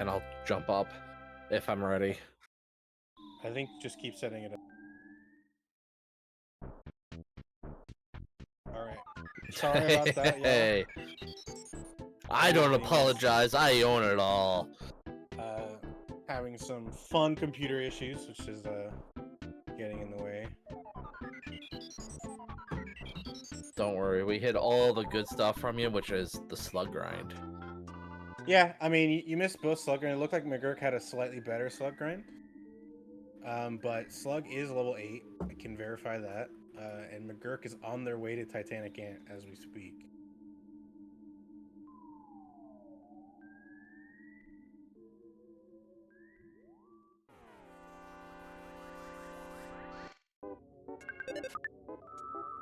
and I'll jump up if I'm ready. I think just keep setting it up. All right. Sorry about that, y'all. Hey, I don't apologize. I own it all. Having some fun computer issues, which is getting in the way. Don't worry, we hit all the good stuff from you, which is the slug grind. Yeah, I mean, you missed both slug grind. It looked like McGurk had a slightly better slug grind. But slug is level 8. I can verify that. And McGurk is on their way to Titanic Ant as we speak.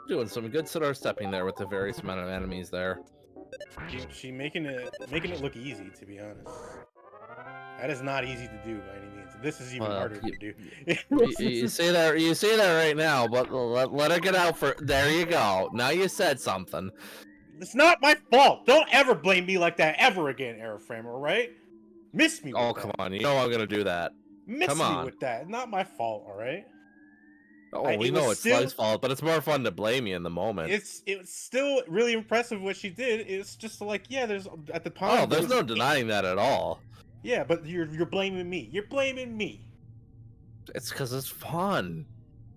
Doing some good sidar stepping there with the various amount of enemies there. She making it look easy, to be honest. That is not easy to do by any means. This is even harder to do. You say that right now, but let her get out for. There you go. Now you said something. It's not my fault. Don't ever blame me like that ever again, Airframer. All right? Miss me. Oh, come on. You know I'm gonna do that. Miss me with that. Not my fault. All right. Oh, we know it's Slug's fault, but it's more fun to blame you in the moment. It was still really impressive what she did. It's just like, yeah, there's at the time. Oh, there's no denying that at all. Yeah, but you're blaming me. You're blaming me. It's because it's fun.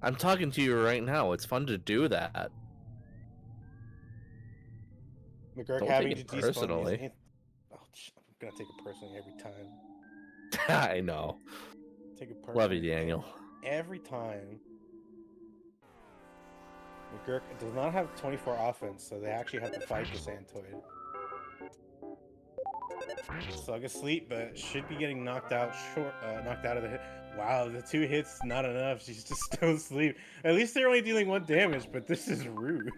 I'm talking to you right now. It's fun to do that. McGurk having to personally. Oh, I'm gonna take it personally every time. I know. Take it personally. Love you, Daniel. Every time. McGurk does not have 24 offense, so they actually have to fight the Santoid. Slug asleep, but should be getting knocked out of the hit. Wow, the 2 hits not enough. She's just still asleep. At least they're only dealing 1 damage, but this is rude.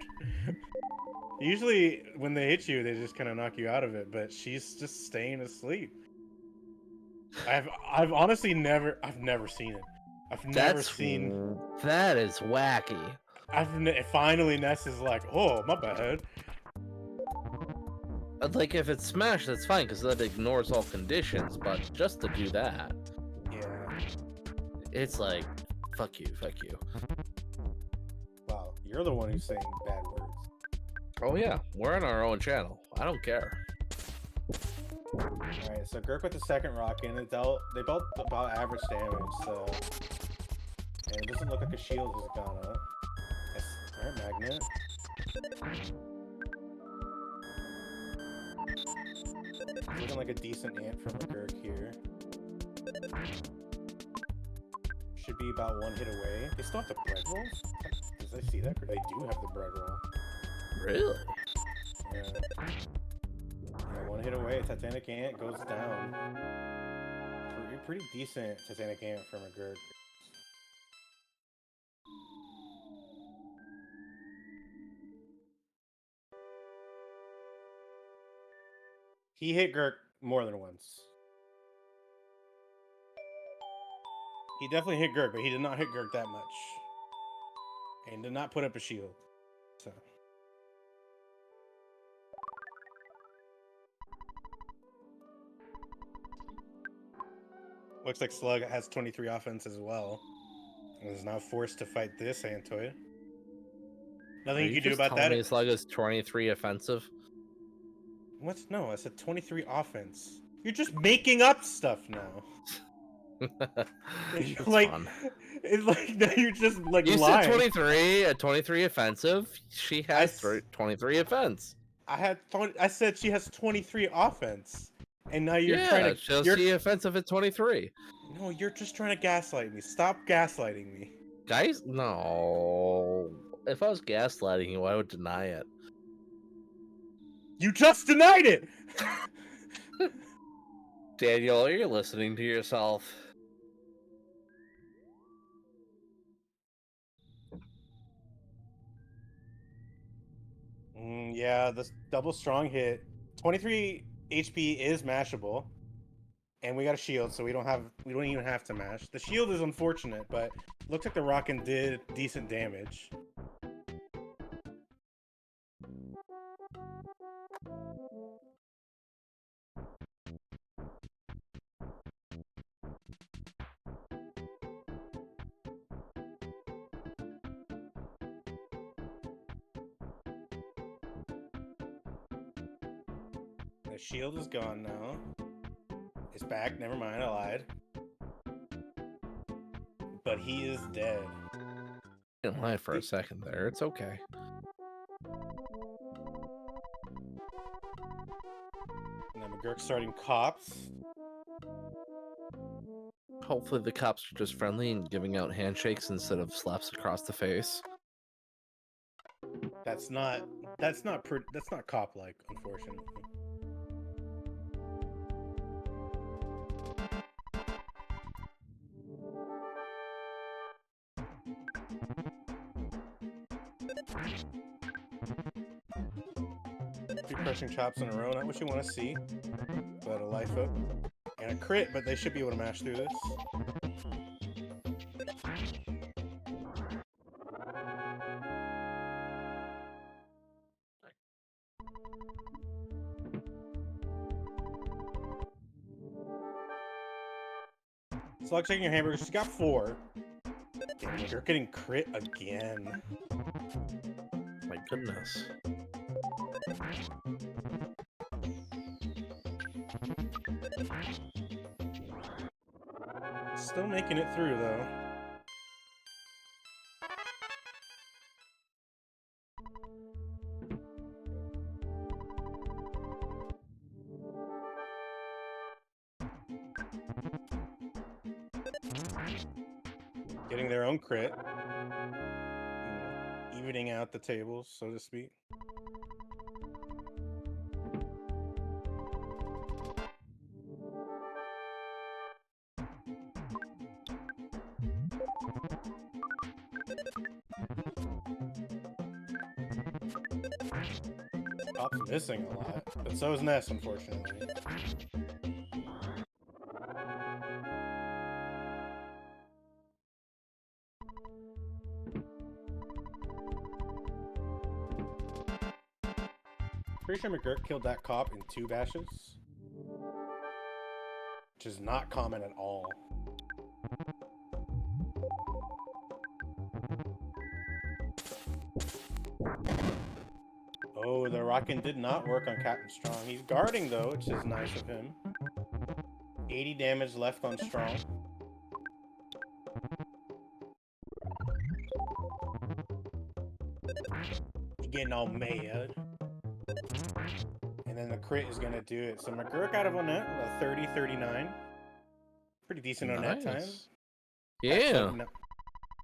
Usually, when they hit you, they just kind of knock you out of it, but she's just staying asleep. I've honestly never seen it. I've never seen. That is wacky. Finally, Ness is like, oh, my bad. Like, if it's smash, that's fine, because that ignores all conditions, but just to do that. Yeah. It's like, fuck you, fuck you. Wow, you're the one who's saying bad words. Oh yeah, we're on our own channel. I don't care. Alright, so Gurk with the second rocket, and they both about average damage, so... And it doesn't look like a shield has gone up. Alright, Magnet. It's looking like a decent ant from Gurk here. Should be about 1 hit away. They still have the bread roll? Does I see that? They do have the bread roll. Really? Yeah. Yeah, 1 hit away. Titanic Ant goes down. Pretty decent Titanic Ant from a Gurk. He hit Gurk more than once. He definitely hit Gurk, but he did not hit Gurk that much. And did not put up a shield. So. Looks like Slug has 23 offense as well. And is now forced to fight this Antoid. Nothing you can do about that. Slug is 23 offensive. What? No, I said 23 offense. You're just making up stuff now. It's like, fun. It's like now you're just like you lying. said 23, a 23 offensive. She has 23 offense. I said she has 23 offense, and now you're trying to. Chelsea offensive at 23. No, you're just trying to gaslight me. Stop gaslighting me. Guys, no. If I was gaslighting you, I would deny it. You just denied it! Daniel, you're listening to yourself. Yeah, this double strong hit. 23 HP is mashable. And we got a shield, so we don't even have to mash. The shield is unfortunate, but looks like the Rockin' did decent damage. The shield is gone now. It's back. Never mind, I lied. But he is dead. Didn't lie for a second there. It's okay. Now McGurk's starting cops. Hopefully the cops are just friendly and giving out handshakes instead of slaps across the face. That's not cop-like, unfortunately. Two crushing chops in a row, not what you want to see. But a life up and a crit, but they should be able to mash through this. Slug checking your hamburger. She's got 4. Damn, you're getting crit again. My goodness. Still making it through, though. Getting their own crit. Evening out the tables, so to speak. Pop's missing a lot, but so is Ness, unfortunately. Pretty sure McGurk killed that cop in 2 bashes. Which is not common at all. Oh, the rockin' did not work on Captain Strong. He's guarding, though, which is nice of him. 80 damage left on Strong. He's getting all mad. And then the crit is going to do it. So McGurk out of on net, 30-39. Pretty decent on that time. Yeah.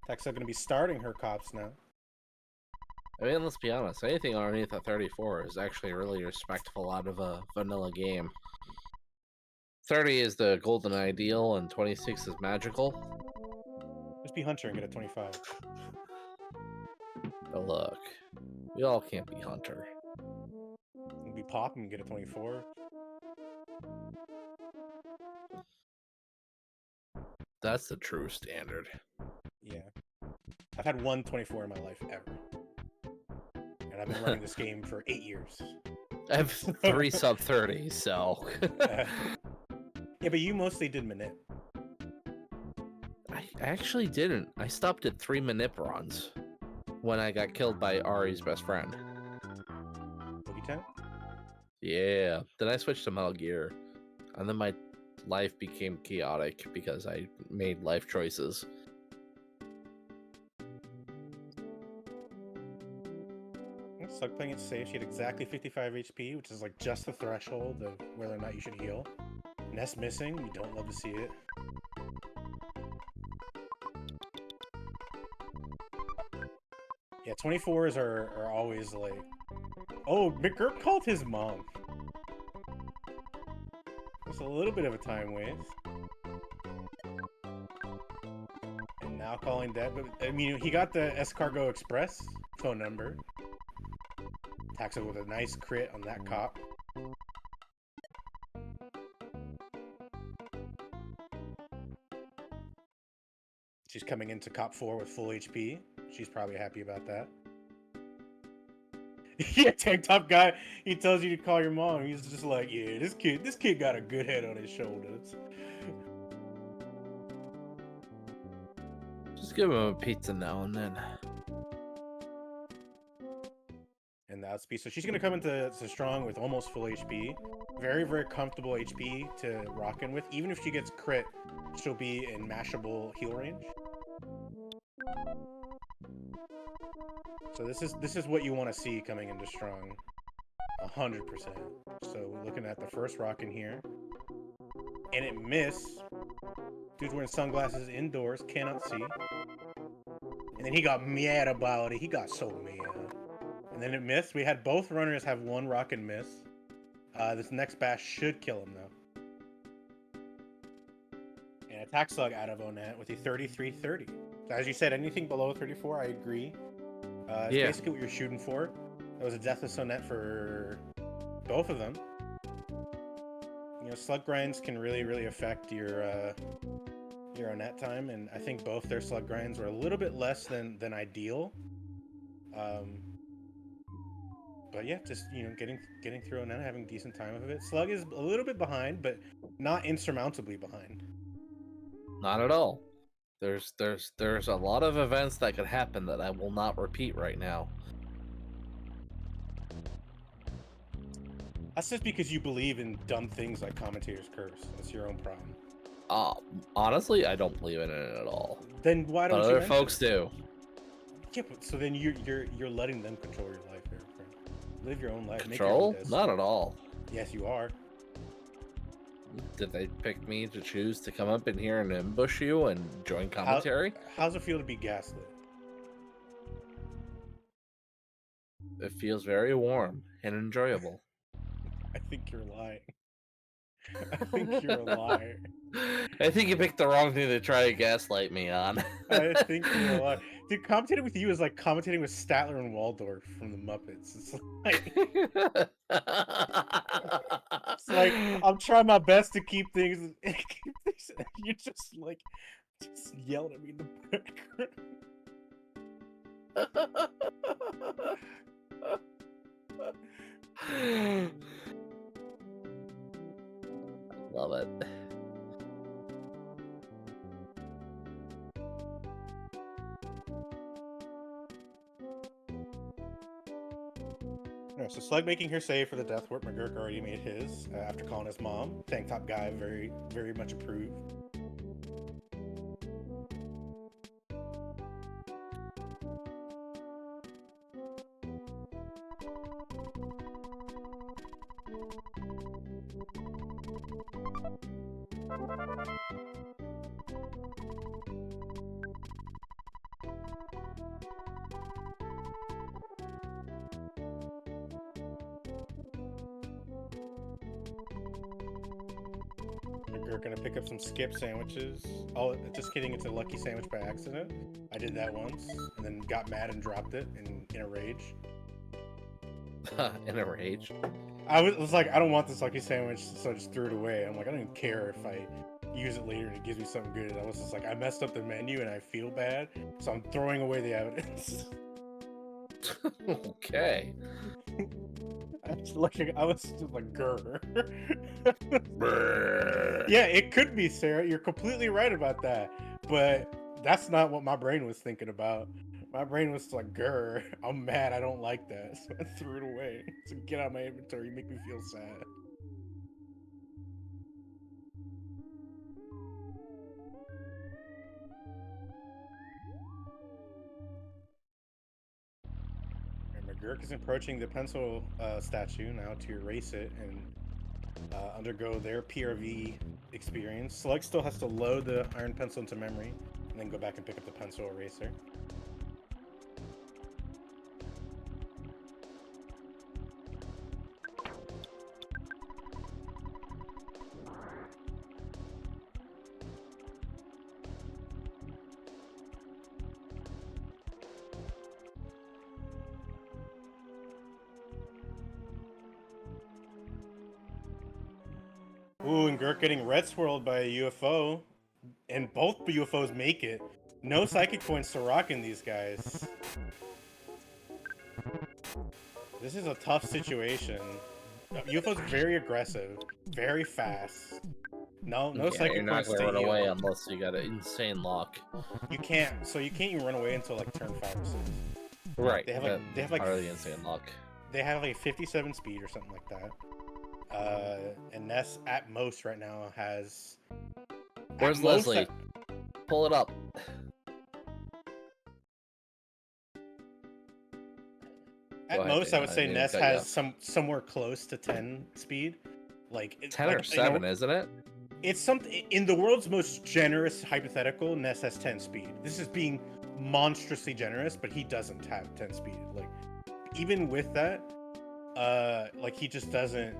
Tech's going to be starting her cops now. I mean, let's be honest. Anything underneath a 34 is actually really respectful out of a vanilla game. 30 is the golden ideal, and 26 is magical. Just be Hunter and get a 25. But look, we all can't be Hunter. You be Pop and get a 24. That's the true standard. Yeah. I've had one 24 in my life ever. And I've been running this game for 8 years. I have 3 sub 30, so. Yeah, but you mostly did Manip. I actually didn't. I stopped at 3 Manip runs when I got killed by Ari's best friend. Boogie Town? Yeah. Then I switched to Metal Gear. And then my life became chaotic because I made life choices. Slug playing it safe. She had exactly 55 HP, which is like just the threshold of whether or not you should heal. Ness missing. You don't love to see it. Yeah, 24s are always like... Oh, McGurk called his mom. Just a little bit of a time waste. And now calling that, but I mean, he got the Escargo Express phone number. Attacks it with a nice crit on that cop. She's coming into cop 4 with full HP. She's probably happy about that. Yeah, tank top guy. He tells you to call your mom. He's just like, yeah, this kid got a good head on his shoulders. Just give him a pizza now and then. And that's speed. So she's gonna come into Strong with almost full HP. Very, very comfortable HP to rock in with. Even if she gets crit, she'll be in mashable heal range. So this is what you want to see coming into strong, 100%. So we're looking at the first rock in here, and it missed. Dude's wearing sunglasses indoors, cannot see. And then he got mad about it. He got so mad. And then it missed. We had both runners have one rock and miss. This next bash should kill him though. And attack slug out of Onet with a 33-30. So as you said, anything below 34, I agree. It's basically what you're shooting for. That was a deathless Onet for both of them. You know, slug grinds can really, really affect your Onet time, and I think both their slug grinds were a little bit less than ideal. But yeah, just, you know, getting through Onet, having a decent time of it. Slug is a little bit behind, but not insurmountably behind. Not at all. There's a lot of events that could happen that I will not repeat right now. That's just because you believe in dumb things like commentator's curse. That's your own problem. Honestly, I don't believe in it at all. Then why don't but you? Other folks do. Yeah, but so then you're letting them control your life, here, friend. Live your own life. Control? Make your own Not at all. Yes, you are. Did they pick me to choose to come up in here and ambush you and join commentary? How's it feel to be gaslit? It feels very warm and enjoyable. I think you're lying. I think you're a liar. I think you picked the wrong thing to try to gaslight me on. I think you're a liar. Dude, commentating with you is like commentating with Statler and Waldorf from the Muppets. It's like I'm trying my best to keep things. You just yelled at me in the background. Love it. No, so Slug making her save for the death warp. McGurk already made his after calling his mom. Tank top guy, very, very much approved. McGurk gonna pick up some skip sandwiches. Oh, just kidding, it's a lucky sandwich by accident. I did that once, and then got mad and dropped it in a rage. In a rage? I was like, I don't want this lucky sandwich, so I just threw it away. I'm like, I don't even care if I use it later and it gives me something good. I was just like, I messed up the menu and I feel bad, so I'm throwing away the evidence. Okay. I was just like, grr. Yeah, it could be, Sarah. You're completely right about that. But that's not what my brain was thinking about. My brain was like, grr, I'm mad, I don't like that. So I threw it away. So get out of my inventory, you make me feel sad. McGurk is approaching the pencil statue now to erase it and undergo their PRV experience. Slug still has to load the iron pencil into memory and then go back and pick up the pencil eraser. Ooh, and Gurk getting red swirled by a UFO. And both UFOs make it. No psychic points to rock in these guys. This is a tough situation. UFO's very aggressive, very fast. No psychic you're not points gonna to run heal. away unless you got an insane lock. You can't. So you can't even run away until like turn 5 or 6. Right. They have like part of the insane lock. They have like 57 speed or something like that. And Ness at most right now has. Where's Leslie? Pull it up. At ahead, most, I Dana. would I say didn't mean to Ness cut you has off. somewhere close to 10 speed. Like 10 or 7, isn't it? It's something in the world's most generous hypothetical. Ness has 10 speed. This is being monstrously generous, but he doesn't have 10 speed. Like even with that, like he just doesn't.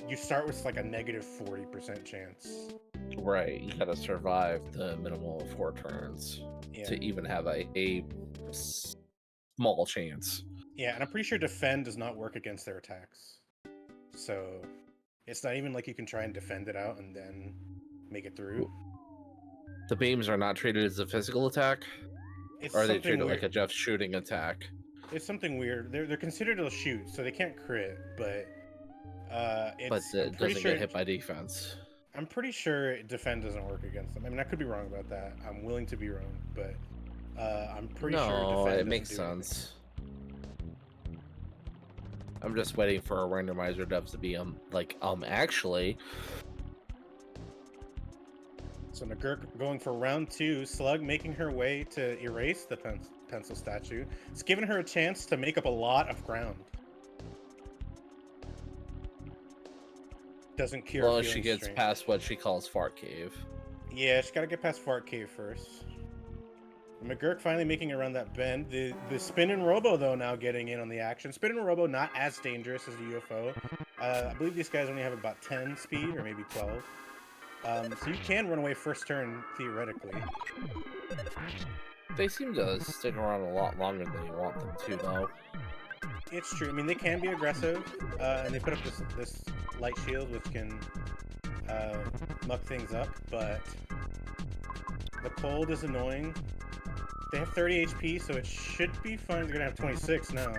You start with like a negative 40% chance. Right, you gotta survive the minimum of 4 turns Yeah. to even have a small chance. Yeah, and I'm pretty sure defend does not work against their attacks. So it's not even like you can try and defend it out and then make it through. The beams are not treated as a physical attack, It's or are they something treated like weird. a just shooting attack? It's something weird. They're considered a shoot, so they can't crit, but But it's it doesn't get hit by defense. I'm pretty sure defend doesn't work against them. I mean, I could be wrong about that. I'm willing to be wrong, but I'm pretty sure No, defend it doesn't makes do anything. sense. I'm just waiting for a randomizer devs to be actually. So McGurk going for round 2. Slug making her way to erase the pencil statue. It's given her a chance to make up a lot of ground. Doesn't cure Well, feeling she gets strain. past what she calls Fart Cave. Yeah, she's got to get past Fart Cave first. McGurk finally making it around that bend. The spin and robo though now getting in on the action. Spin and robo not as dangerous as the UFO. I believe these guys only have about 10 speed or maybe 12. So you can run away first turn theoretically. They seem to stick around a lot longer than you want them to, though. It's true. I mean, they can be aggressive, and they put up this light shield which can muck things up. But the cold is annoying. They have 30 HP, so it should be fun. They're gonna have 26 now.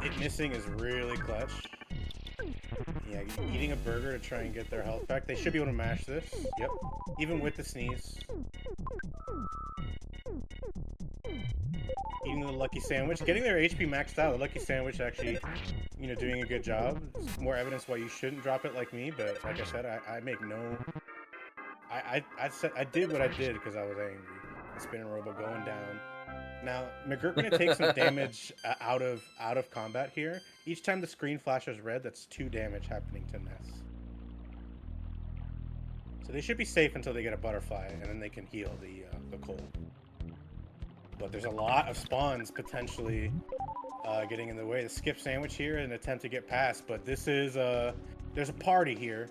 It missing is really clutch. Yeah, eating a burger to try and get their health back. They should be able to mash this. Yep. Even with the sneeze. Eating the lucky sandwich. Getting their HP maxed out. The lucky sandwich actually, doing a good job. It's more evidence why you shouldn't drop it like me, but like I said, I make no... I did what I did because I was angry. The spinning robo going down. Now, McGurk gonna take some damage out of combat here. Each time the screen flashes red, that's 2 damage happening to Ness. So they should be safe until they get a butterfly, and then they can heal the cold. But there's a lot of spawns potentially getting in the way. The skip sandwich here, an attempt to get past, but this is there's a party here.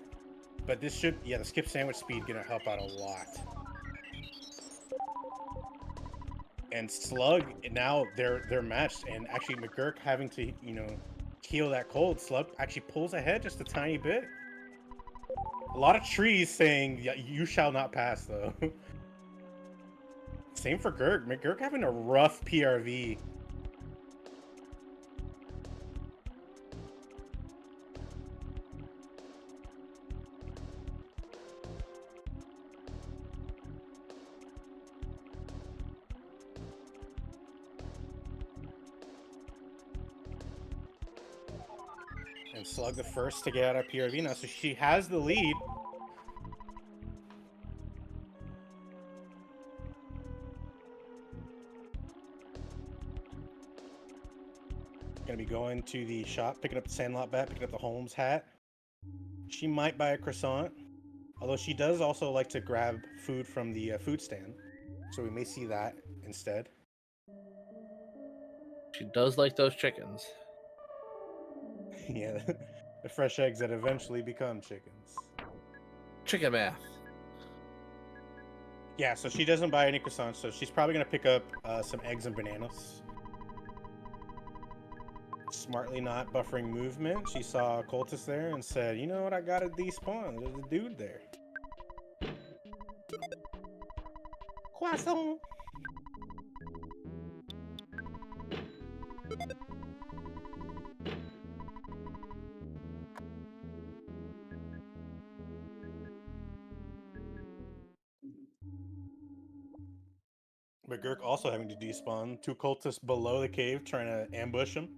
But this should, the skip sandwich speed gonna help out a lot. And Slug, now they're matched, and actually McGurk having to heal that cold. Slug actually pulls ahead just a tiny bit. A lot of trees saying you shall not pass though. Same for Gurk. McGurk having a rough PRV. And Slug the first to get out of PRV now, so she has the lead. Gonna be going to the shop, picking up the Sandlot bat, picking up the Holmes hat. She might buy a croissant, although she does also like to grab food from the food stand, so we may see that instead. She does like those chickens. Yeah, the fresh eggs that eventually become chickens. Chicken math. Yeah, so she doesn't buy any croissants, so she's probably gonna pick up some eggs and bananas. Smartly not buffering movement, she saw a cultist there and said, you know what, I gotta despawn. There's a dude there. Croissant! McGurk also having to despawn. 2 cultists below the cave trying to ambush him.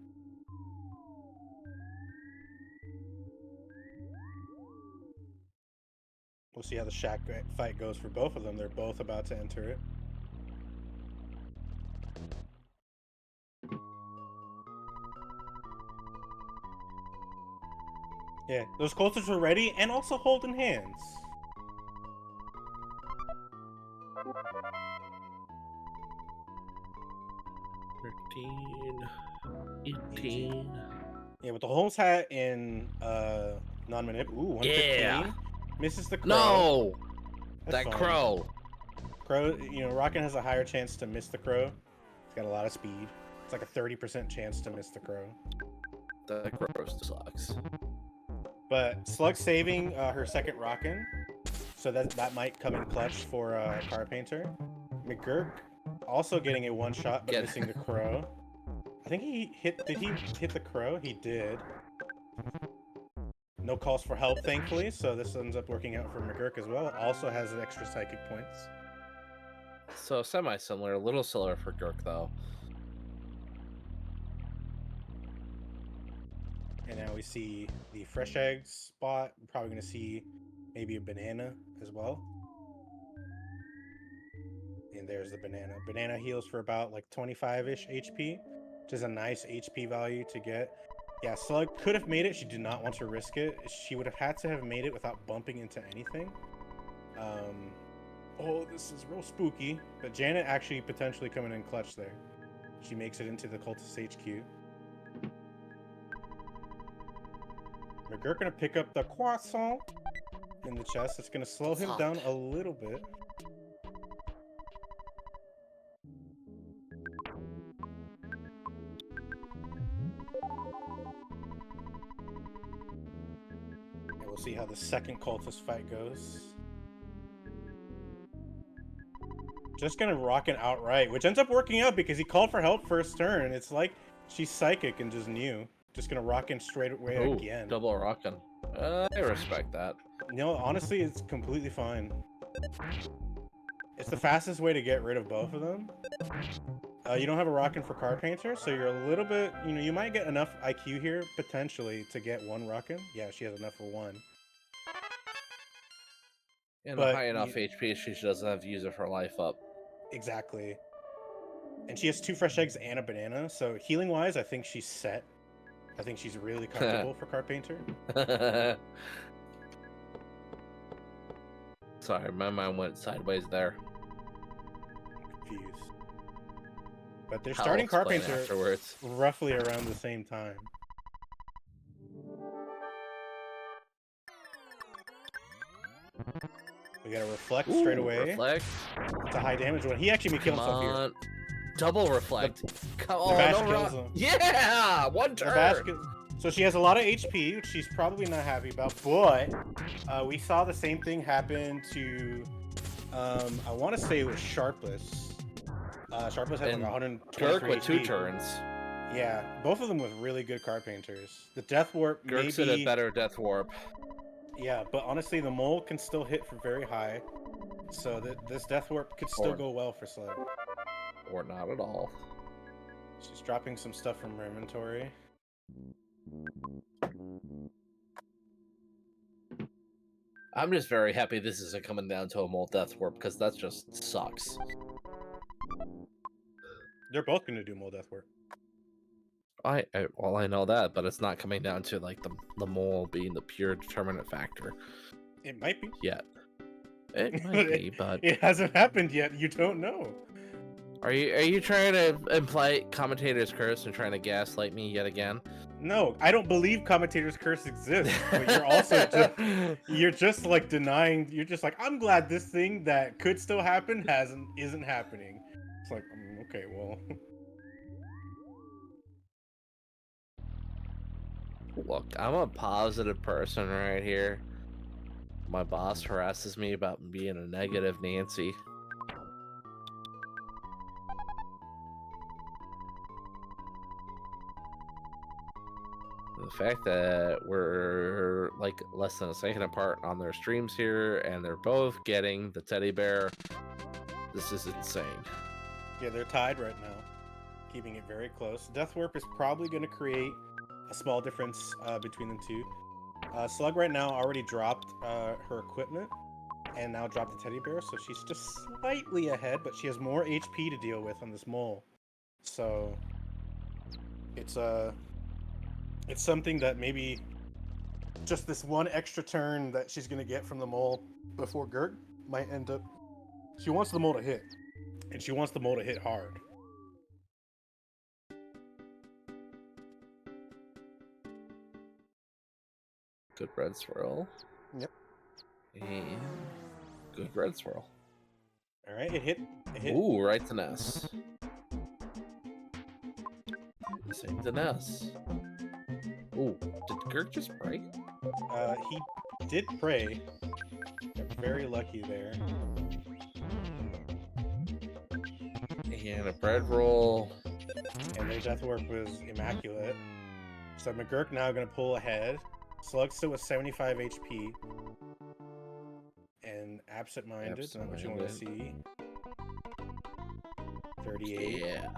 We'll see how the shack fight goes for both of them. They're both about to enter it. Yeah, those cultists were ready and also holding hands. Yeah, with the Holmes hat in non-manip. Ooh, 115. Yeah. Misses the crow. No. That's That fine. crow. Crow, you know, Rockin has a higher chance to miss the crow. It's got a lot of speed. It's like a 30% chance to miss the crow. That crow sucks. But Slug saving her second Rockin, so that might come in clutch for Carpainter. McGurk also getting a one shot but missing the crow. I think he hit. Did he hit the crow? He did. No calls for help, thankfully, so this ends up working out for McGurk as well. Also has extra psychic points. So semi-similar, a little slower for Gurk though. And now we see the fresh eggs spot. We're probably going to see maybe a banana as well. And there's the banana. Banana heals for about like 25-ish HP, which is a nice HP value to get. Yeah, Slug could have made it. She did not want to risk it. She would have had to have made it without bumping into anything. Oh, this is real spooky. But Janet actually potentially coming in clutch there. She makes it into the Cultist HQ. McGurk gonna pick up the croissant in the chest. It's gonna slow him down a little bit. And we'll see how the second cultist fight goes. Just gonna rock it outright, which ends up working out because he called for help first turn. It's like she's psychic and just knew. Just gonna rock in straight away again. Double rockin'. I respect that. No, honestly, it's completely fine. It's the fastest way to get rid of both of them. You don't have a rockin' for Carpainter, so you're a little bit, you know, you might get enough IQ here, potentially, to get one rockin'. Yeah, she has enough for one. And a high enough HP, she doesn't have to use her life up. Exactly. And she has 2 fresh eggs and a banana, so healing-wise, I think she's set. I think she's really comfortable for Carpainter. Sorry, my mind went sideways there. Confused. But they're starting Carpainter afterwards. Roughly around the same time. We gotta reflect straight away. Reflect. It's a high damage one. He actually may kill himself here. Double reflect. Come on, kills him. Yeah, one turn. So she has a lot of HP, which she's probably not happy about. But we saw the same thing happen to, I want to say it was Sharpless. Sharpless had like 123 GURK with HP. 2 turns. Yeah, both of them with really good Carpainters. The Death Warp GURK's in a better Death Warp. Yeah, but honestly, the mole can still hit for very high. So this Death Warp could still go well for Slug. Or not at all. She's dropping some stuff from her inventory. I'm just very happy this isn't coming down to a mole Death Warp, because that just sucks. They're both going to do mole Death Warp. Well, I know that, but it's not coming down to like the mole being the pure determinant factor. It might be. Yet. It might be, but it hasn't happened yet. You don't know. Are you trying to imply commentator's curse and trying to gaslight me yet again? No, I don't believe commentator's curse exists. But you're also you're just like denying. You're just like, I'm glad this thing that could still happen isn't happening. It's like, okay, well. Look, I'm a positive person right here. My boss harasses me about being a negative Nancy. The fact that we're like less than a second apart on their streams here and they're both getting the teddy bear, this is insane. Yeah, they're tied right now, keeping it very close. Death Warp is probably going to create a small difference between them two. Slug right now already dropped her equipment, and now dropped the teddy bear, so she's just slightly ahead, but she has more HP to deal with on this mole. So it's something that maybe just this one extra turn that she's gonna get from the mole before Gurk might end up. She wants the mole to hit, and she wants the mole to hit hard. Good red swirl. Yep. And good red swirl. All right, it hit. It hit. Ooh, right to Ness. Same to Ness. Ooh, did Gurk just break? He did pray. Got very lucky there. And a bread roll. And their death work was immaculate. So McGurk now going to pull ahead. Slug still with 75 HP. And absent-minded, not what you want to see. 38. Yeah.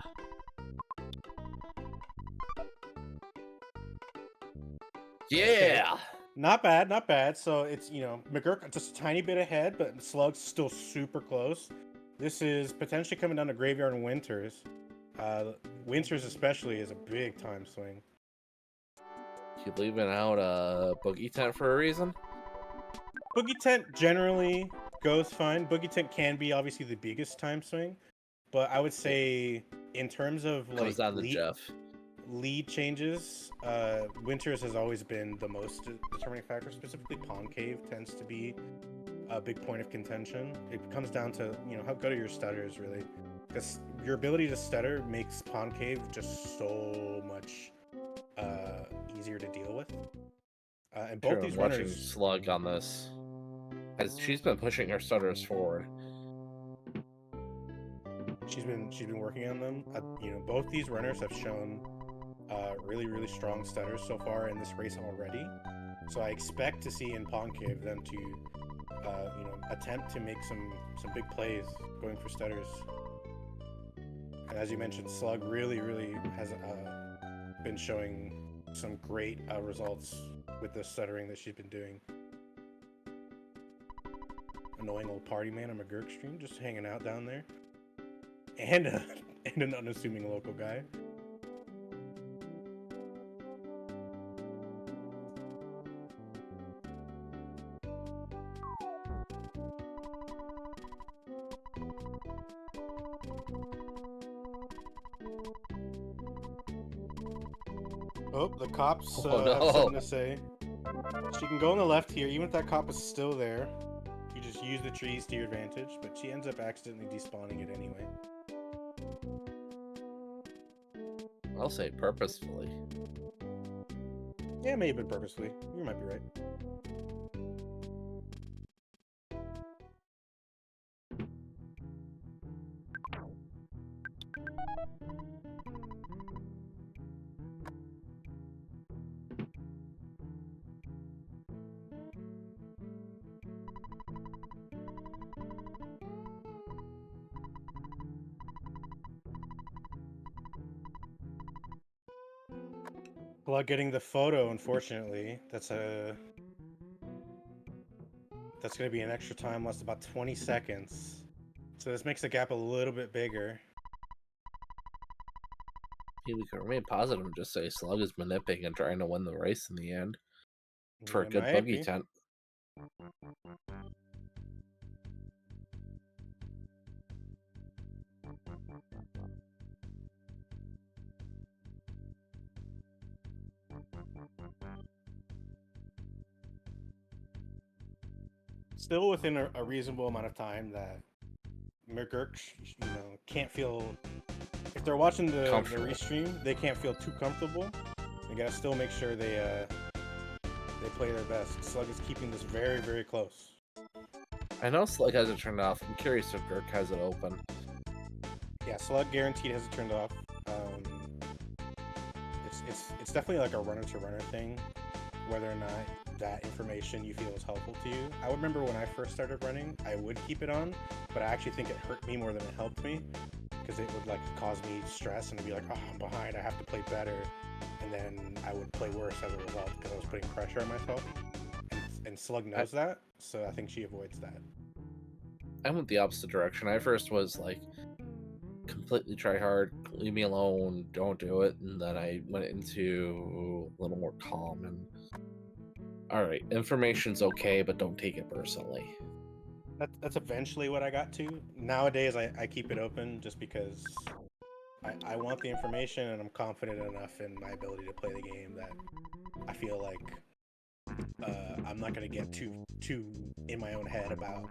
Yeah! Not bad, not bad. So it's, you know, McGurk just a tiny bit ahead, but Slug's still super close. This is potentially coming down to Graveyard and Winters. Winters especially is a big time swing. You leaving out a Boogey tent for a reason? Boogie Tent generally goes fine. Boogie Tent can be obviously the biggest time swing, but I would say in terms of like lead changes, Winters has always been the most determining factor. Specifically, Pawn Cave tends to be a big point of contention. It comes down to, you know, how good are your stutters really, because your ability to stutter makes Pawn Cave just so much easier to deal with. And both these runners. Watching Slug on this, as she's been pushing her stutters forward. She's been working on them. You know, both these runners have shown really strong stutters so far in this race already. So I expect to see in Pawn Cave them to you know, attempt to make some big plays going for stutters. And as you mentioned, Slug really has been showing some great results with the stuttering that she's been doing. Annoying old party man on McGurk stream, just hanging out down there. And an unassuming local guy. Oh, the cops have something to say. She can go on the left here, even if that cop is still there. You just use the trees to your advantage, but she ends up accidentally despawning it anyway. I'll say purposefully. Yeah, maybe purposefully. You might be right. Well, getting the photo, unfortunately, that's going to be an extra time, less about 20 seconds. So this makes the gap a little bit bigger. We can remain positive and just say Slug is manipulating and trying to win the race in the end for a good Boogey tent. Still within a reasonable amount of time that McGurk, you know, can't feel. If they're watching the restream, they can't feel too comfortable. They gotta still make sure they play their best. Slug is keeping this very close. I know Slug has it turned off. I'm curious if Gurk has it open. Yeah, Slug guaranteed has it turned off. It's definitely like a runner-to-runner thing, whether or not that information you feel is helpful to you. I remember when I first started running, I would keep it on, but I actually think it hurt me more than it helped me, because it would like cause me stress and I'd be like, oh, I'm behind, I have to play better, and then I would play worse as a result because I was putting pressure on myself. And Slug knows that, so I think she avoids that. I went the opposite direction. I first was like completely try hard, leave me alone, don't do it, and then I went into a little more calm and all right, information's okay, but don't take it personally. That's eventually what I got to. Nowadays, I keep it open just because I want the information and I'm confident enough in my ability to play the game that I feel like I'm not gonna get too in my own head about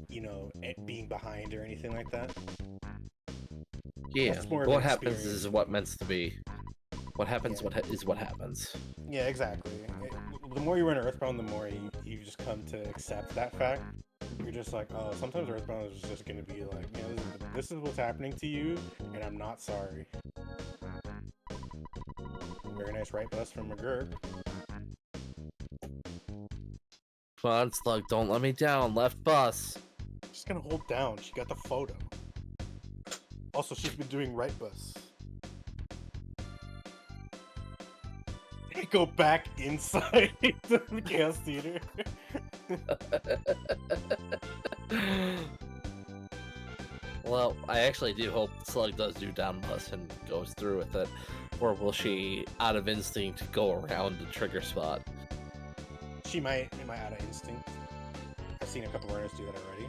it being behind or anything like that. Yeah, That's more of an what happens experience. is what meant to be. What happens, Yeah. is what happens. Yeah, exactly. The more you run Earthbound, the more you just come to accept that fact. You're just like, oh, sometimes Earthbound is just gonna be like, this is what's happening to you, and I'm not sorry. Very nice right bus from McGurk. Come on, Slug, don't let me down. Left bus. She's gonna hold down. She got the photo. Also, she's been doing right bus. They go back inside the Chaos Theater. Well, I actually do hope Slug does do down bus and goes through with it. Or will she, out of instinct, go around the trigger spot? She might out of instinct. I've seen a couple runners do that already.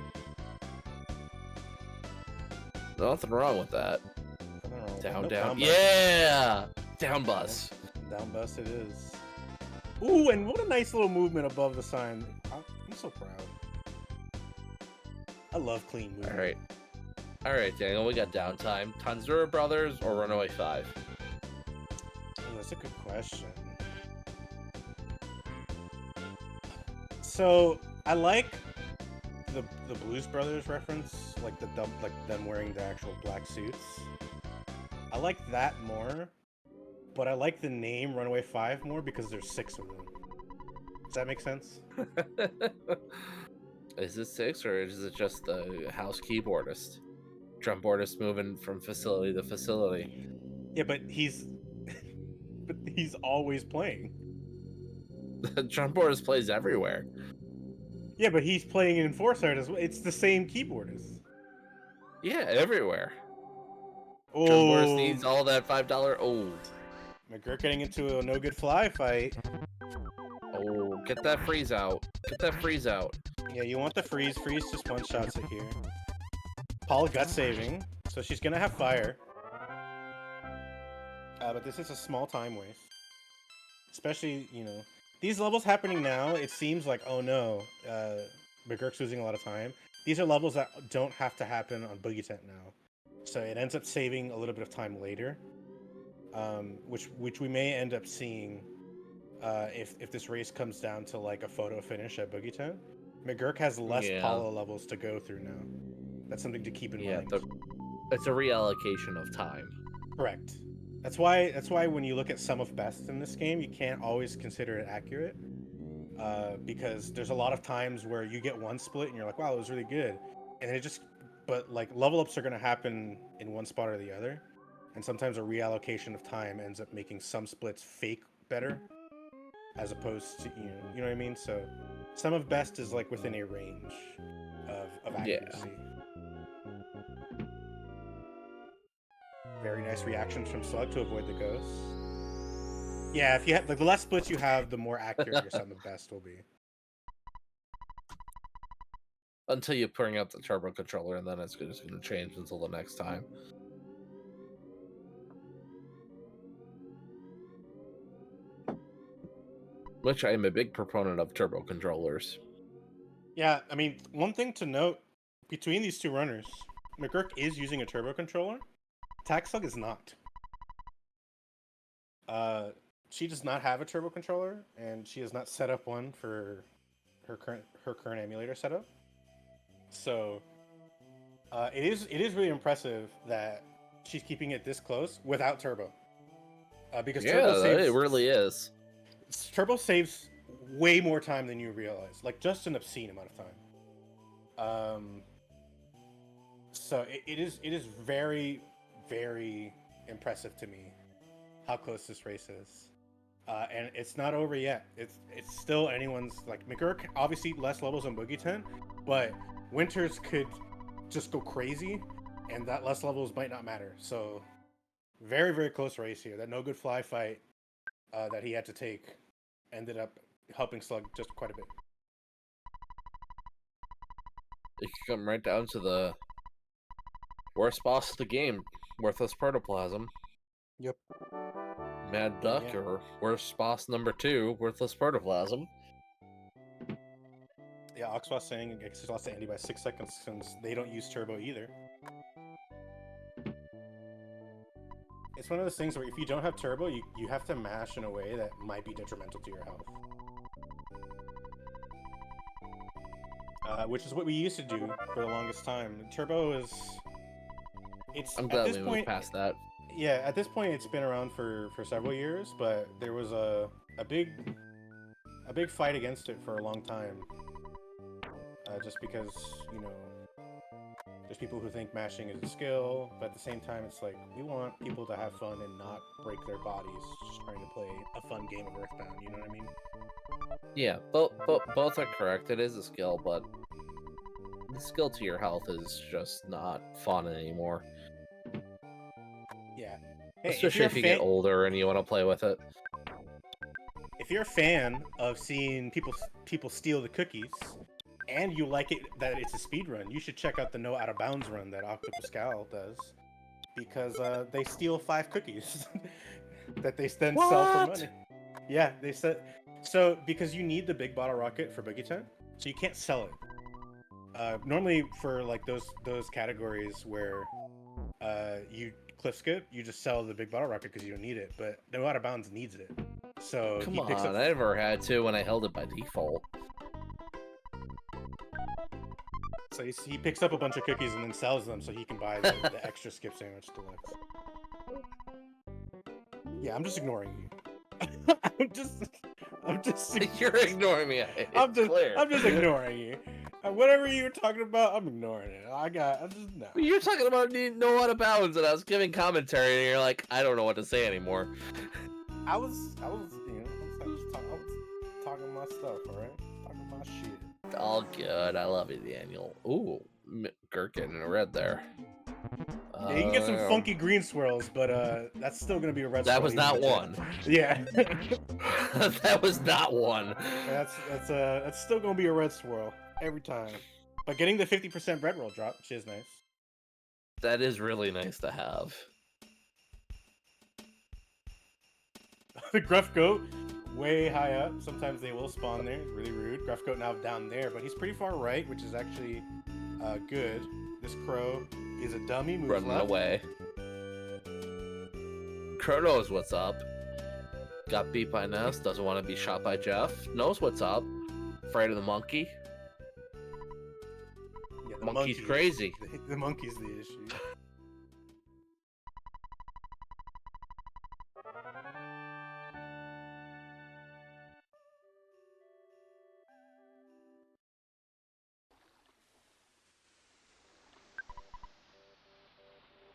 Nothing wrong with that. Down, Nope, down. bus. Yeah! Down bus. Down bus it is. Ooh, and what a nice little movement above the sign. I'm so proud. I love clean movement. Alright. Alright, Daniel, we got downtime. Tanzura Brothers or Runaway 5? Oh, that's a good question. So, I like the Blues Brothers reference, like them wearing the actual black suits. I like that more, but I like the name Runaway 5 more because there's 6 of them. Does that make sense? Is it 6 or is it just the house keyboardist? Drumboardist moving from facility to facility. Yeah, but he's always playing. The drumboardist plays everywhere. Yeah, but he's playing in Foresight as well. It's the same keyboardist. Yeah, everywhere. Oh, Drumboardist needs all that $5. Oh. McGurk getting into a no good fly fight. Oh, get that freeze out. Get that freeze out. Yeah, you want the freeze. Freeze just one shots it here. Paul gut saving, so she's gonna have fire. But this is a small time waste. Especially, these levels happening now, it seems like, oh no, McGurk's losing a lot of time. These are levels that don't have to happen on Boogie Tent now. So it ends up saving a little bit of time later. Which we may end up seeing if this race comes down to like a photo finish at Boogie Tent. McGurk has less Paula levels to go through now. That's something to keep in mind. It's a reallocation of time. Correct. That's why when you look at sum of best in this game, you can't always consider it accurate. Because there's a lot of times where you get one split and you're like, wow, it was really good. And but like level ups are gonna happen in one spot or the other. And sometimes a reallocation of time ends up making some splits fake better. As opposed to, you know what I mean? So sum of best is like within a range of accuracy. Yeah. Very nice reactions from Slug to avoid the ghost. Yeah, if you have the less splits you have, the more accurate your sum of best will be. Until you bring up the turbo controller, and then it's just going to change until the next time. Which I am a big proponent of turbo controllers. Yeah, I mean, one thing to note between these two runners, McGurk is using a turbo controller. Slug is not. She does not have a turbo controller, and she has not set up one for her current emulator setup. So it is really impressive that she's keeping it this close without turbo. Because turbo saves, it really is. Turbo saves way more time than you realize, like just an obscene amount of time. So it is very, very impressive to me how close this race is. And it's not over yet. It's still anyone's, like, McGurk, obviously less levels on Boogie Tent, but Winters could just go crazy, and that less levels might not matter. So, very, very close race here. That no good fly fight that he had to take ended up helping Slug just quite a bit. It could come right down to the worst boss of the game, Worthless Protoplasm. Yep. Mad Duck, or worst boss number 2, Worthless Protoplasm. Yeah, Oxboss saying X's lost to Andy by 6 seconds since they don't use turbo either. It's one of those things where if you don't have turbo, you have to mash in a way that might be detrimental to your health. Which is what we used to do for the longest time. Turbo is... I'm glad we moved past that. Yeah, at this point it's been around for several years, but there was a big fight against it for a long time. Just because, you know, there's people who think mashing is a skill, but at the same time it's like, we want people to have fun and not break their bodies just trying to play a fun game of Earthbound, you know what I mean? Yeah, both are correct. It is a skill, but the skill to your health is just not fun anymore. Yeah. Hey, especially if you get older and you want to play with it. If you're a fan of seeing people steal the cookies, and you like it that it's a speed run, you should check out the No Out of Bounds run that Octopus Gal does, because they steal 5 cookies that they then sell for money. Yeah, they said so because you need the big bottle rocket for Boogie Time, so you can't sell it. Normally for like those categories where you cliff skip, you just sell the big bottle rocket because you don't need it. But No Out of Bounds needs it, so Come he picks on, up... I never had to when I held it by default. So he picks up a bunch of cookies and then sells them so he can buy the extra skip sandwich deluxe. Yeah, I'm just ignoring you. I'm just. You're ignoring me. I'm just ignoring you. Whatever you were talking about, I'm ignoring it. No. You're talking about No Out of Bounds, and I was giving commentary, and you're like, I don't know what to say anymore. I was talking my stuff, all right? Talking my shit. All good. I love you, Daniel. Ooh, Gherkin in red there. Yeah, you can get some funky green swirls, but that's still gonna be a red swirl. That was not one. Yeah. That was not one. That's still gonna be a red swirl every time. But getting the 50% bread roll drop, which is nice. That is really nice to have. The Gruff Goat, way high up. Sometimes they will spawn there. It's really rude. Gruff Goat now down there, but he's pretty far right, which is actually good. This Crow is a dummy. Moves running left. Away. Crow knows what's up. Got beat by Ness. Doesn't want to be shot by Jeff. Knows what's up. Afraid of the monkey. Yeah, the monkey's crazy. The monkey's the issue.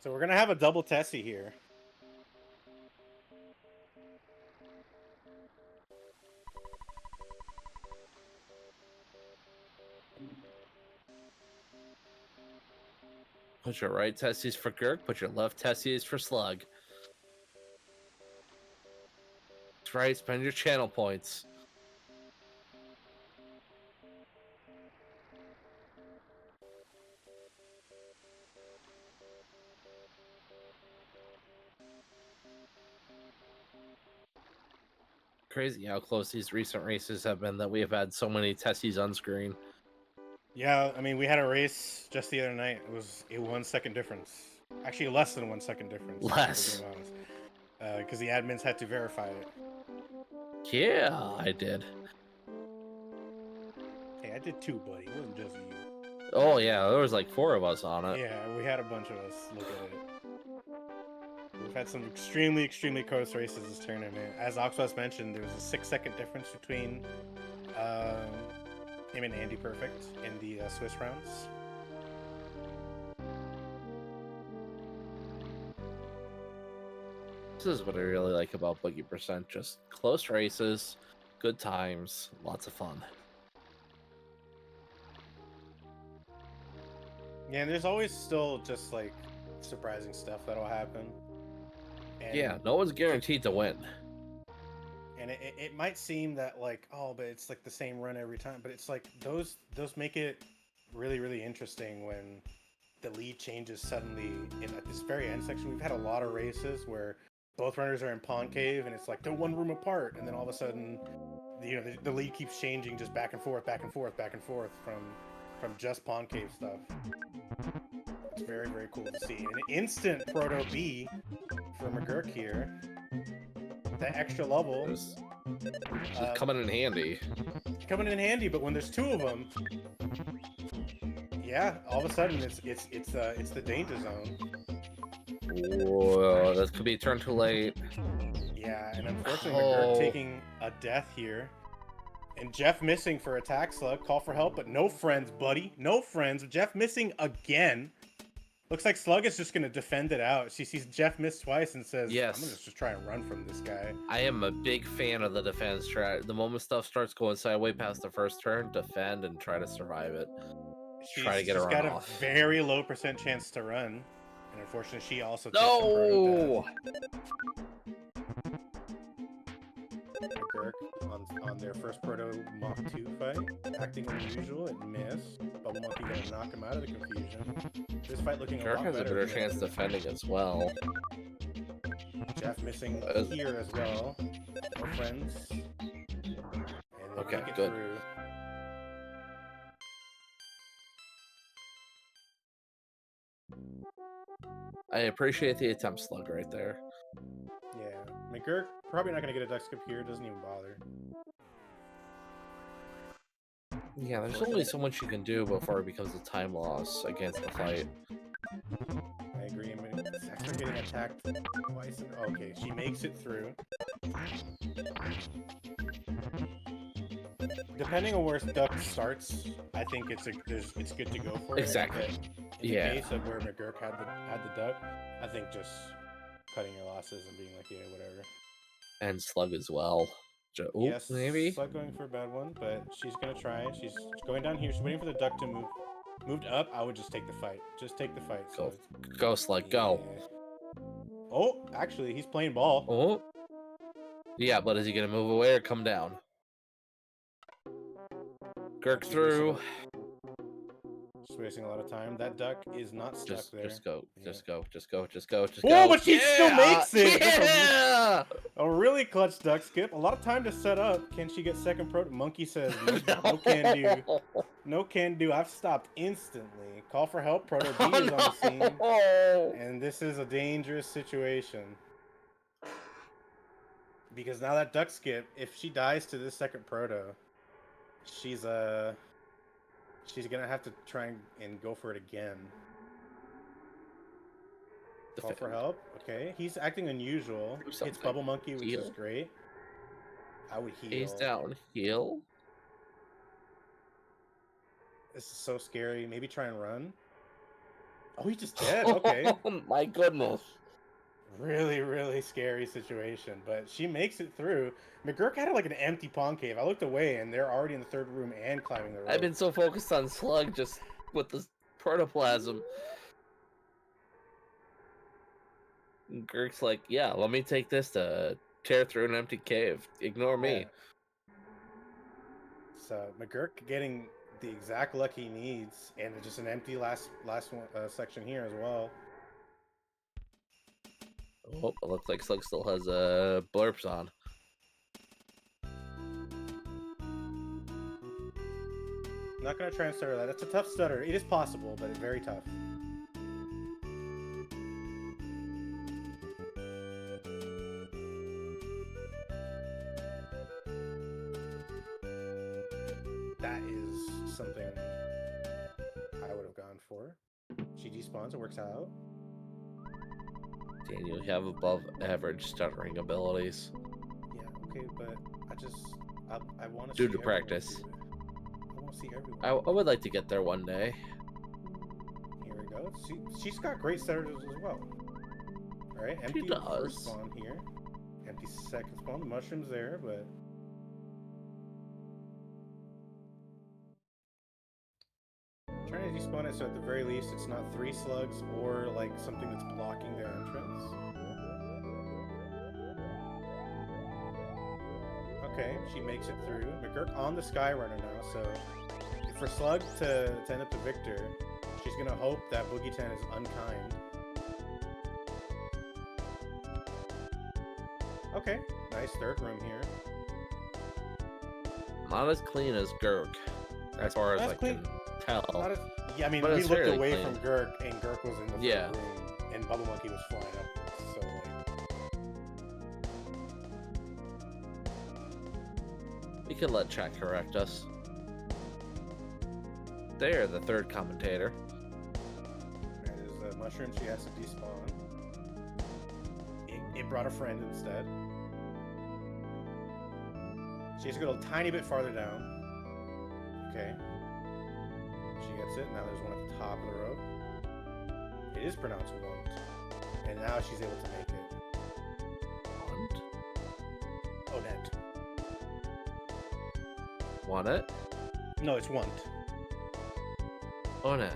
So we're gonna have a double Tessie here. Put your right Tessies for Gurk, put your left Tessies for Slug. That's right, spend your channel points. Crazy how close these recent races have been that we have had so many Tessies on screen. Yeah, I mean, we had a race just the other night. It was a 1 second difference. Actually, less than 1 second difference. Less. Because the admins had to verify it. Yeah, I did. Hey, I did too, buddy. It wasn't just you. Oh, yeah, there was like 4 of us on it. Yeah, we had a bunch of us look at it. We've had some extremely, extremely close races this tournament. As Oxboss mentioned, there was a 6 second difference between him and Andy Perfect in the Swiss rounds. This is what I really like about Boogie Percent. Just close races, good times, lots of fun. Yeah, and there's always still just like surprising stuff that'll happen. And Yeah, no one's guaranteed to win. And it might seem that like, oh, but it's like the same run every time, but it's like those make it really, really interesting when the lead changes suddenly at this very end section. We've had a lot of races where both runners are in Pond Cave and it's like they're one room apart, and then all of a sudden, the lead keeps changing just back and forth, back and forth, back and forth from just Pond Cave stuff. It's very, very cool to see. An instant Proto B for mcGURK here. That extra level. It's coming in handy. Coming in handy, but when there's two of them, yeah, all of a sudden it's the danger zone. Whoa, this could be turned too late. Yeah, and unfortunately, mcGURK taking a death here. And Jeff missing for attack slug. Call for help, but no friends, buddy. No friends. Jeff missing again. Looks like Slug is just going to defend it out. She sees Jeff miss twice and says, yes. I'm going to just try and run from this guy. I am a big fan of the defense strat. The moment stuff starts going sideways past the first turn, defend and try to survive it. Try to get her got off. A very low % chance to run. And unfortunately, she also takes no! mcGURK on their first Proto Mach 2 fight. Acting unusual, it missed. Bubble Monkey gonna knock him out of the confusion. This fight looking a lot better. has a better chance defending as well. Jeff missing here as well. More friends. And okay, make it good. Through. I appreciate the attempt, Slug, right there. Yeah, mcGURK probably not gonna get a duck skip here. Doesn't even bother. Yeah, there's only so much you can do before it becomes a time loss against the fight. I agree. I mean, Saxter getting attacked twice. Okay, she makes it through. Depending on where duck starts, I think it's good to go for it. Exactly. In the case of where mcGURK had the duck, I think just cutting your losses and being like, yeah, whatever. And Slug as well. Yes, maybe. Slug going for a bad one, but she's gonna try. She's going down here. She's waiting for the duck to move. Moved up. I would just take the fight. Just take the fight. Go, go, Slug, go. Oh, actually, he's playing ball. Oh. Yeah, but is he gonna move away or come down? Gurk through. Just wasting a lot of time. That duck is not stuck there. Just go. Just go. Just go. Just go. Just go. Oh, but she still makes it! Yeah! A really clutch duck skip. A lot of time to set up. Can she get second pro? Monkey says, no can do. No can do. I've stopped instantly. Call for help. Proto B is on the scene. And this is a dangerous situation. Because now that duck skip, if she dies to this second proto, she's gonna have to try and go for it again. Call for help. Okay, he's acting unusual. Hits Bubble Monkey, which is great. I would heal. He's down. Heal. This is so scary. Maybe try and run. Oh, he's just dead. Okay. Oh my goodness. Really, really scary situation, but she makes it through. mcGURK had like an empty pawn cave. I looked away, and they're already in the third room and climbing the rope. I've been so focused on Slug just with the protoplasm. Gurk's like, yeah, let me take this to tear through an empty cave. Ignore me. Yeah. So mcGURK getting the exact luck he needs, and just an empty last one, section here as well. Oh, it looks like Slug still has blurps on. Not gonna try and stutter that. That's a tough stutter. It is possible, but it's very tough. That is something I would have gone for. She despawns, it works out. Daniel, you have above average stuttering abilities. Yeah, okay, but I want to Due to practice. I want to see everyone. I would like to get there one day. Here we go. She's got great stutters as well. Alright, empty first spawn here. Empty second spawn. The mushroom's there, but... trying to respawn it, so at the very least it's not 3 slugs or like something that's blocking their entrance. Okay, she makes it through. McGurk on the Sky Runner now, so for Slug to end up the victor, she's gonna hope that Boogey is unkind. Okay, nice third room here. Not as clean as Gurk, as far as I can tell. Yeah, I mean, we looked away from Gurk, and Gurk was in the third room, and Bubble Monkey was flying upwards, so like... We can let chat correct us. There, the third commentator. That is a mushroom she has to despawn. It brought a friend instead. She has to go a tiny bit farther down. Okay. She gets it. Now there's one at the top of the row. It is pronounced want. And now she's able to make it. Want? Odette. Want it? No, it's want. On it.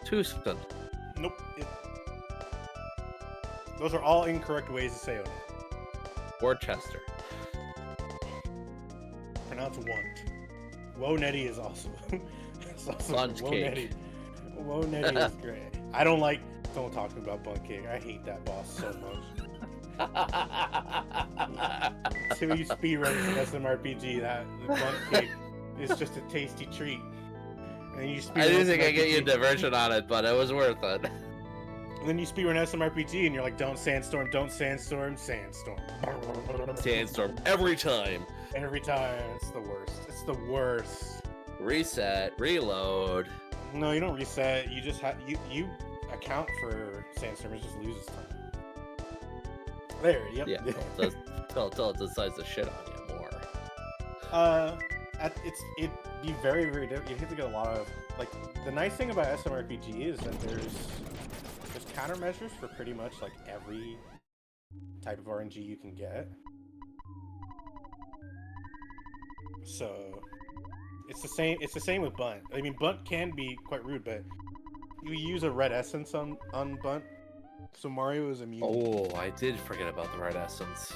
Tucson. Nope. Those are all incorrect ways to say Odette. Worcester. Pronounce want. Woe Nettie is also. Bunch cake. Woe Nettie is great. I don't like. Don't talk to me about Bun Cake. I hate that boss so much. So you speedrun SMRPG, that the Bun Cake is just a tasty treat. And you I didn't think I'd get you a diversion on it, but it was worth it. And then you speedrun SMRPG and you're like, don't sandstorm, sandstorm. Sandstorm every time. Every time. It's the worst. It's the worst. Reset, reload. No, you don't reset. You just have you account for sandstorm. It just loses time. There. Yep. Yeah. Until it decides to shit on you more. It'd be very, very difficult. You have to get a lot of like. The nice thing about SMRPG is that there's countermeasures for pretty much like every type of RNG you can get. So it's the same. It's the same with Bunt. I mean, Bunt can be quite rude, but you use a red essence on Bunt, so Mario is immune. Oh, I did forget about the red essence.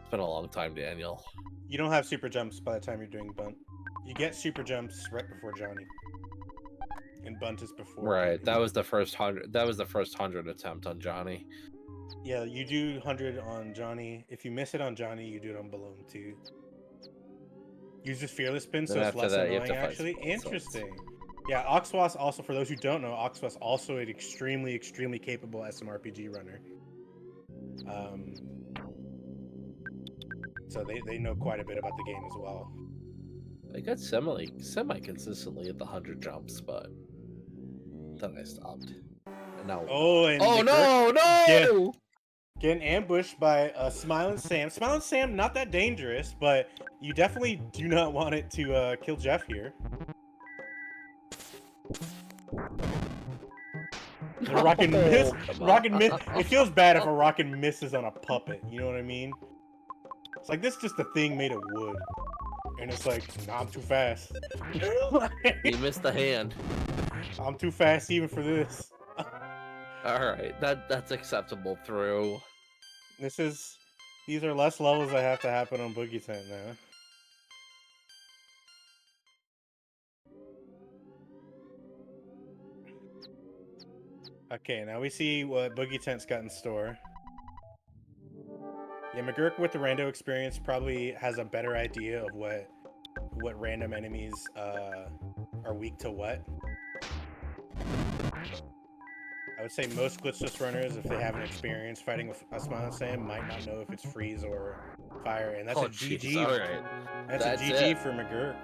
It's been a long time, Daniel. You don't have super jumps by the time you're doing Bunt. You get super jumps right before Johnny. And Bunt is before. Right, that was the first 100. That was the first 100 attempt on Johnny. Yeah, you do 100 on Johnny. If you miss it on Johnny, you do it on Balloon too. Use this fearless pin, so it's less annoying. Actually, interesting. Yeah, Oxwas also, for those who don't know, Oxwas also an extremely, extremely capable SMRPG runner. So they know quite a bit about the game as well. I got semi consistently at the 100 jumps, but then I stopped. And now. No! Getting ambushed by Smiling Sam. Smiling Sam, not that dangerous, but you definitely do not want it to kill Jeff here. Rocket miss. It feels bad if a rocket misses on a puppet. You know what I mean? It's like this is just a thing made of wood, and it's like, nah, I'm too fast. You missed the hand. I'm too fast even for this. All right, that's acceptable through. These are less levels that have to happen on Boogey Tent now. Okay, now we see what Boogey Tent's got in store. Yeah, McGurk with the rando experience probably has a better idea of what random enemies are weak to what. I would say most glitchless runners, if they haven't experience fighting with a Smiling Sam, might not know if it's freeze or fire, and that's a GG. All right. That's a GG for McGurk.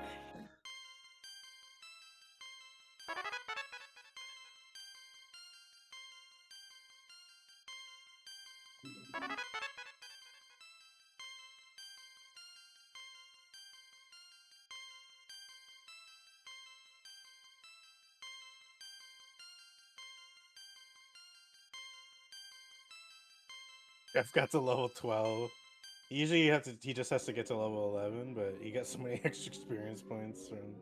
Jeff got to level 12. Usually he just has to get to level 11, but he got so many extra experience points from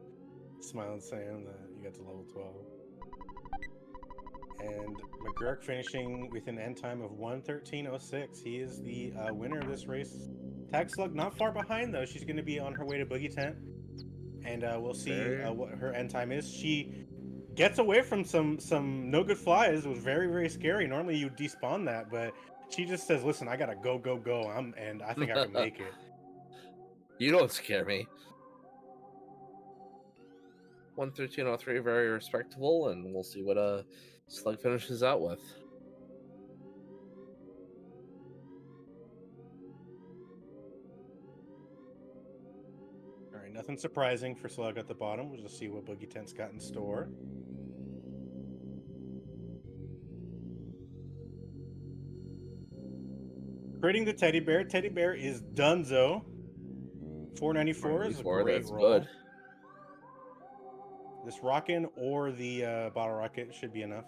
Smiling Sam that you got to level 12. And McGurk finishing with an end time of 1:13:06. He is the winner of this race. Tag Slug not far behind though. She's going to be on her way to Boogie Tent, and we'll see what her end time is. She gets away from some no good flies. It was very scary. Normally you despawn that, but she just says, "Listen, I gotta go. And I think I can make it." You don't scare me. 1:13:03, very respectable, and we'll see what Slug finishes out with. All right, nothing surprising for Slug at the bottom. We'll just see what Boogie Tent's got in store. Creating the teddy bear. Teddy bear is Dunzo. 494 is a great that's roll. good. This rockin' or the bottle rocket should be enough.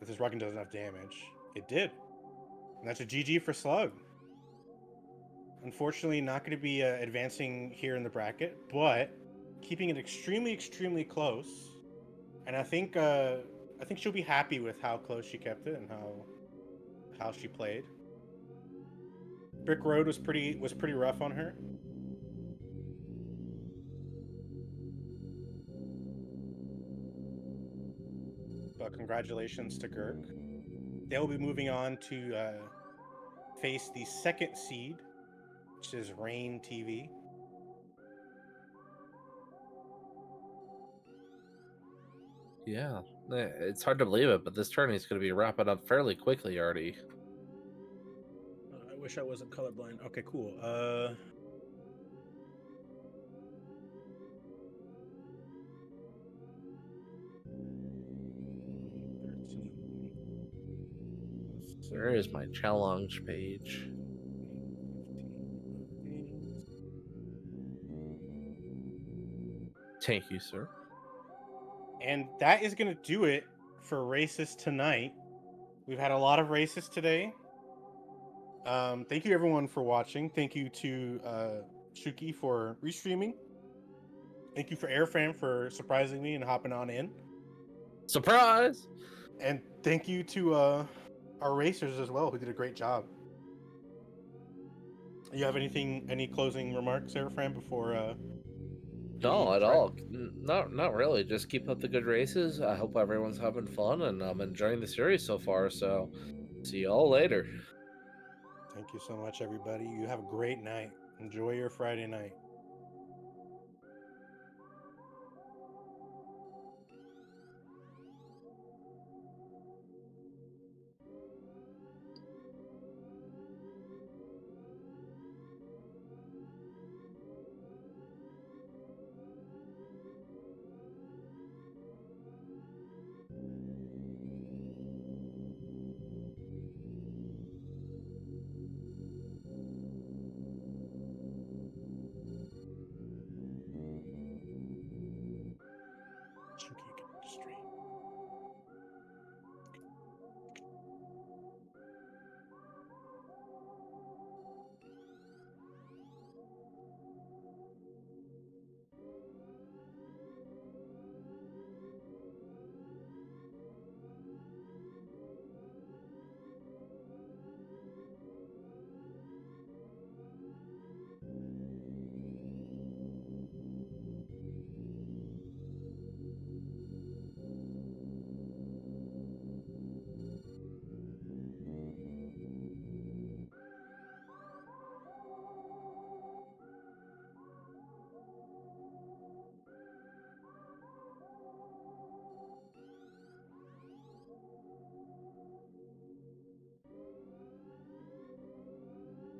If this rockin' does enough damage, it did. And that's a GG for Slug. Unfortunately, not going to be advancing here in the bracket, but keeping it extremely close. And I think she'll be happy with how close she kept it and how she played. Brick Road was pretty rough on her. But congratulations to Gurk. They'll be moving on to face the second seed, which is Rain TV. Yeah, it's hard to believe it, but this tourney is going to be wrapping up fairly quickly already. I wish I wasn't colorblind. Okay, cool. Where is my challenge page? Thank you, sir. And that is going to do it for races tonight. We've had a lot of races today. Thank you everyone for watching. Thank you to Shuki for restreaming. Thank you for Airfram for surprising me and hopping on in. Surprise! And thank you to our racers as well, who did a great job. You have any closing remarks, Airfram, before? No, at all. Not really. Just keep up the good races. I hope everyone's having fun, and I'm enjoying the series so far. So, see y'all later. Thank you so much, everybody. You have a great night. Enjoy your Friday night.